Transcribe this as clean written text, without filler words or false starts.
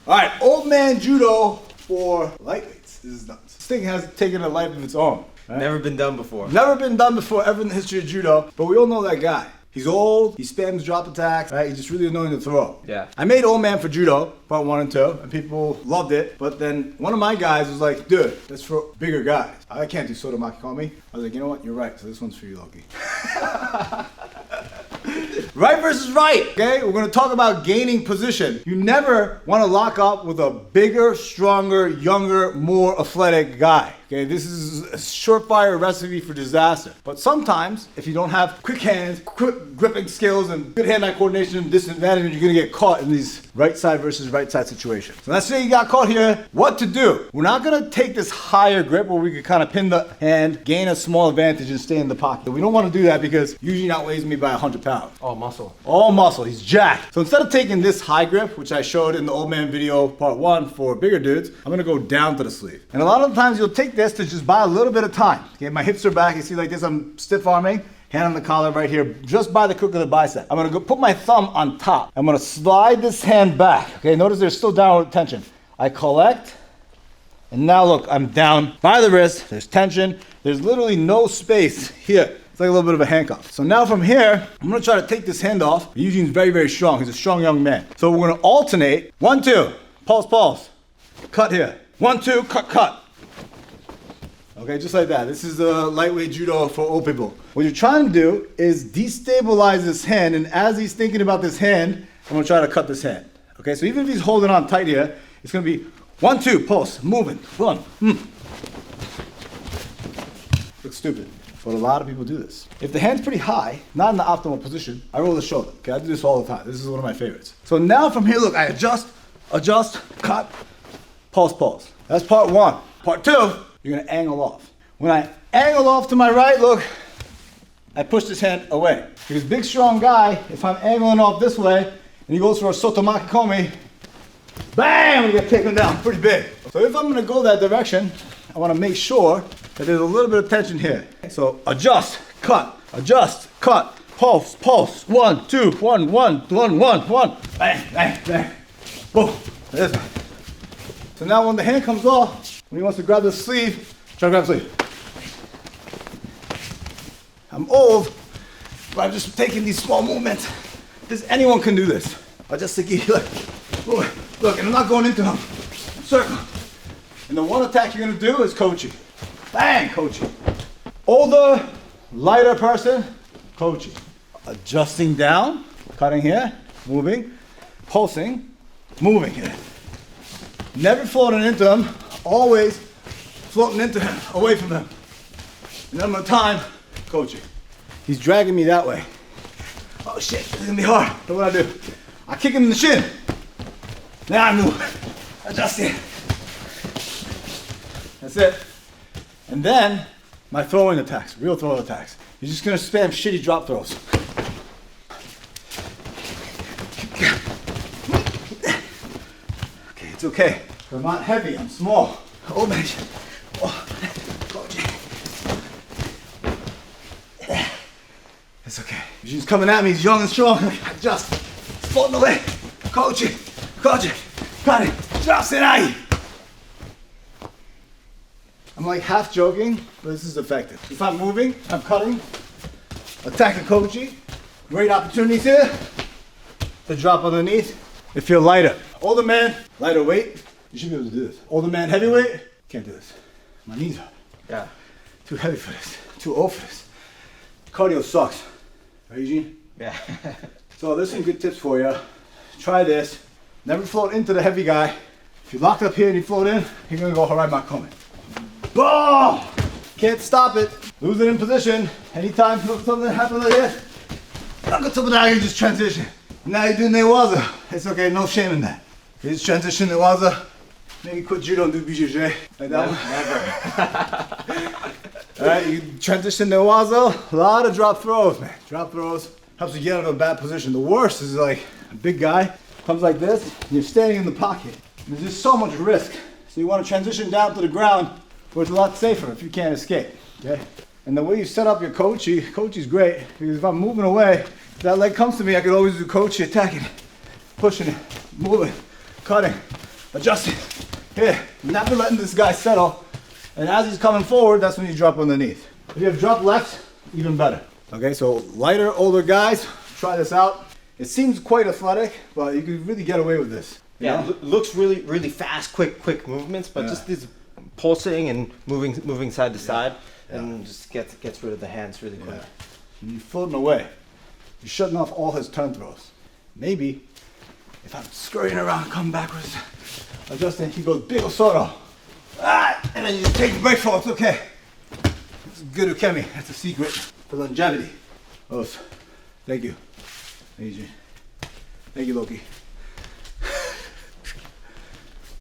All right, old man judo for lightweights. This is nuts. This thing has taken a life of its own. Right? Never been done before. Never been done before ever in the history of judo, but we all know that guy. He's old, he spams drop attacks, right? He's just really annoying to throw. Yeah. I made Old Man for Judo, part 1 and 2, and people loved it, but then one of my guys was like, dude, that's for bigger guys. I can't do Soto Makikomi. I was like, you know what, you're right, so this one's for you, Loki. Right versus right, okay? We're gonna talk about gaining position. You never wanna lock up with a bigger, stronger, younger, more athletic guy. Okay, this is a surefire recipe for disaster. But sometimes, if you don't have quick hands, quick gripping skills, and good hand-eye coordination, disadvantage, you're gonna get caught in these right side versus right side situations. So let's say you got caught here, what to do? We're not gonna take this higher grip where we could kind of pin the hand, gain a small advantage, and stay in the pocket. We don't wanna do that because usually outweighs me by 100 pounds. All muscle. All muscle, he's jacked. So instead of taking this high grip, which I showed in the old man video part 1 for bigger dudes, I'm gonna go down to the sleeve. And a lot of the times you'll take this to just buy a little bit of time. Okay, my hips are back, you see like this, I'm stiff arming, hand on the collar right here, just by the crook of the bicep. I'm gonna go put my thumb on top. I'm gonna slide this hand back. Okay, notice there's still downward tension. I collect, and now look, I'm down by the wrist, there's tension, there's literally no space here. It's like a little bit of a handcuff. So now from here, I'm gonna try to take this hand off. Eugene's very, very strong. He's a strong young man. So we're gonna alternate. 1, 2, pulse, pulse. Cut here. 1, 2, cut, cut. Okay, just like that. This is a lightweight judo for old people. What you're trying to do is destabilize this hand, and as he's thinking about this hand, I'm gonna try to cut this hand. Okay, so even if he's holding on tight here, it's gonna be 1, 2, pulse, moving, 1. Looks stupid. But a lot of people do this. If the hand's pretty high, not in the optimal position, I roll the shoulder. Okay, I do this all the time. This is one of my favorites. So now from here, look, I adjust, cut, pulse, pulse. That's part 1. Part 2, you're gonna angle off. When I angle off to my right, look, I push this hand away. Because big, strong guy, if I'm angling off this way, and he goes for a Soto Makikomi, bam, we get taken down pretty big. So if I'm gonna go that direction, I wanna make sure that there's a little bit of tension here. So adjust, cut, pulse, pulse. 1, 2, 1, 1, 1, 1, 1. Bang, bang, bang. Boom. There's it. So now when the hand comes off, when he wants to grab the sleeve, try to grab the sleeve. I'm old, but I'm just taking these small movements. Because anyone can do this. I just think, look, and I'm not going into him. Circle. And the one attack you're gonna do is coaching. Bang, coaching. Older, lighter person, coaching. Adjusting down, cutting here, moving, pulsing, moving here. Never floating into him, always floating into him, away from him. And then my time, coaching. He's dragging me that way. Oh shit, this is gonna be hard. So what I do? I kick him in the shin. Now I move, adjusting. That's it. And then, my throwing attacks, real throwing attacks. You're just gonna spam shitty drop throws. Okay, it's okay. I'm not heavy, I'm small. Oh man. Oh. It's okay. He's coming at me, he's young and strong. Just floating away. Coaching, cutting, drops it out. I'm like half joking, but this is effective. If I'm moving, I'm cutting, attacking Kochi. Great opportunities here to drop underneath. If you're lighter, older man, lighter weight, you should be able to do this. Older man, heavyweight, can't do this. My knees are too heavy for this, too old for this. Cardio sucks, right, Eugene? Yeah. So there's some good tips for you. Try this. Never float into the heavy guy. If you're locked up here and you float in, you're gonna go Harai Makikomi. Boom! Can't stop it. Lose it in position. Anytime something happens like this, look at something out, you just transition. Now you do newaza. It's okay, no shame in that. You just transition newaza. Maybe quit judo and do BJJ. Like that one. Never. Alright, you transition newaza. A lot of drop throws, man. Drop throws helps you get out of a bad position. The worst is like a big guy comes like this, and you're standing in the pocket. There's just so much risk. So you want to transition down to the ground where it's a lot safer if you can't escape, okay? And the way you set up your Kochi's great, because if I'm moving away, if that leg comes to me, I can always do Kochi attacking, pushing it, moving, cutting, adjusting. Here, never letting this guy settle. And as he's coming forward, that's when you drop underneath. If you have drop left, even better. Okay, so lighter, older guys, try this out. It seems quite athletic, but you can really get away with this. Yeah, looks really, really fast, quick movements, but just this pulsing and moving side to side, and just gets rid of the hands really quick. And you're floating away. You're shutting off all his turn throws. Maybe if I'm scurrying around, coming backwards, adjusting, he goes big Osoro. And then you just take the break fall, it's okay. It's good ukemi, that's a secret for longevity. Thank you. Thank you, Loki.